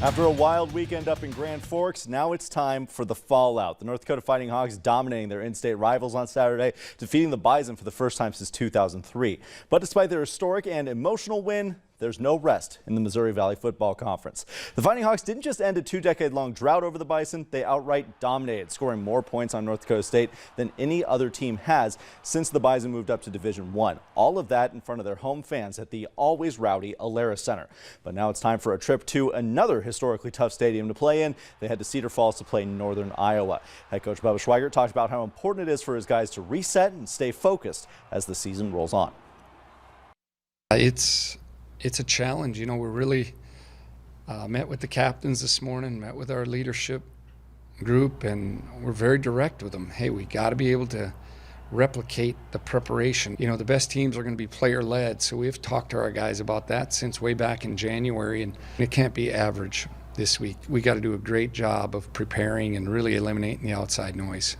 After a wild weekend up in Grand Forks, now it's time for the fallout. The North Dakota Fighting Hawks dominating their in-state rivals on Saturday, defeating the Bison for the first time since 2003. But despite their historic and emotional win, there's no rest in the Missouri Valley Football Conference. The Fighting Hawks didn't just end a two-decade-long drought over the Bison, they outright dominated, scoring more points on North Dakota State than any other team has since the Bison moved up to Division I. All of that in front of their home fans at the always rowdy Alerus Center. But now it's time for a trip to another historically tough stadium to play in. They head to Cedar Falls to play Northern Iowa. Head coach Bubba Schweigert talked about how important it is for his guys to reset and stay focused as the season rolls on. It's a challenge. You know, we really met with the captains this morning, met with our leadership group, and we're very direct with them. Hey, we got to be able to replicate the preparation. You know, the best teams are going to be player-led, so we've talked to our guys about that since way back in January, and it can't be average this week. We got to do a great job of preparing and really eliminating the outside noise.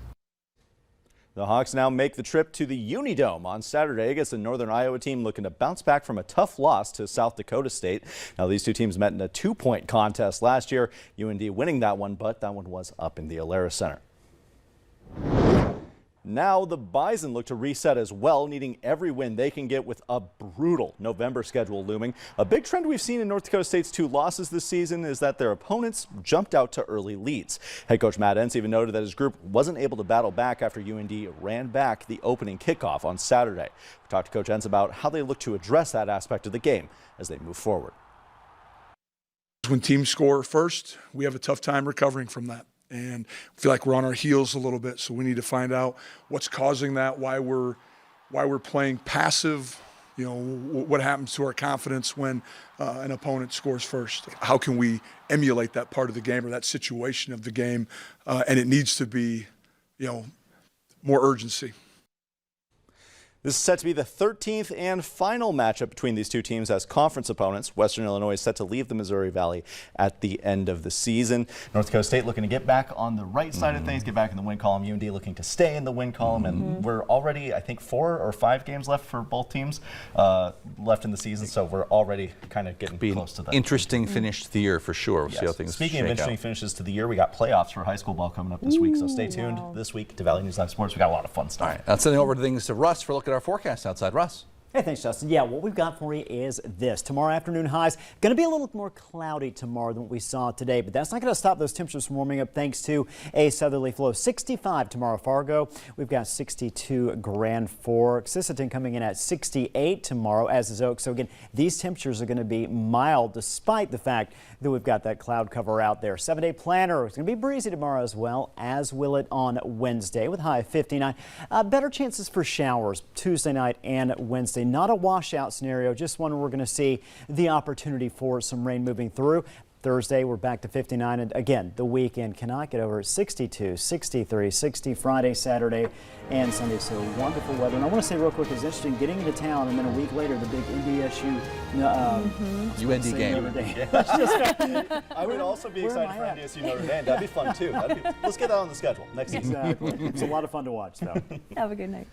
The Hawks now make the trip to the Unidome on Saturday against the Northern Iowa team looking to bounce back from a tough loss to South Dakota State. Now, these two teams met in a two-point contest last year, UND winning that one, but that one was up in the Alerus Center. Now the Bison look to reset as well, needing every win they can get with a brutal November schedule looming. A big trend we've seen in North Dakota State's two losses this season is that their opponents jumped out to early leads. Head coach Matt Entz even noted that his group wasn't able to battle back after UND ran back the opening kickoff on Saturday. We talked to Coach Entz about how they look to address that aspect of the game as they move forward. When teams score first, we have a tough time recovering from that. And feel like we're on our heels a little bit, so we need to find out what's causing that, why we're playing passive, you know, what happens to our confidence when an opponent scores first. How can we emulate that part of the game or that situation of the game, and it needs to be, you know, more urgency. This is set to be the 13th and final matchup between these two teams as conference opponents. Western Illinois is set to leave the Missouri Valley at the end of the season. North Dakota State looking to get back on the right side of things, get back in the win column. UND looking to stay in the win column, and we're already, I think, 4 or 5 games left for both teams left in the season, so we're already kind of getting close to that. Interesting finish to the year for sure. We'll see how things Speaking of interesting finishes to the year, we got playoffs for high school ball coming up this week, so stay tuned this week to Valley News Live Sports. We got a lot of fun stuff. All right, now sending over things to Russ for a look at our forecast outside. Russ. Hey, thanks, Justin. Yeah, what we've got for you is this. Tomorrow afternoon highs going to be a little more cloudy tomorrow than what we saw today, but that's not going to stop those temperatures from warming up thanks to a southerly flow. 65 tomorrow, Fargo. We've got 62 Grand Forks. Sisseton coming in at 68 tomorrow, as is Oak. So again, these temperatures are going to be mild despite the fact that we've got that cloud cover out there. 7-day planner. It's going to be breezy tomorrow as well, as will it on Wednesday with high of 59. Better chances for showers Tuesday night and Wednesday. Not a washout scenario, just one where we're going to see the opportunity for some rain moving through. Thursday, we're back to 59, and again, the weekend cannot get over 62, 63, 60 Friday, Saturday, and Sunday. So wonderful weather. And I want to say real quick, it's interesting getting into town, and then a week later, the big NDSU UND game. I would also be excited for NDSU Notre Dame. That'd be fun too. Let's get that on the schedule next season. Exactly. It's a lot of fun to watch, though. Have a good night.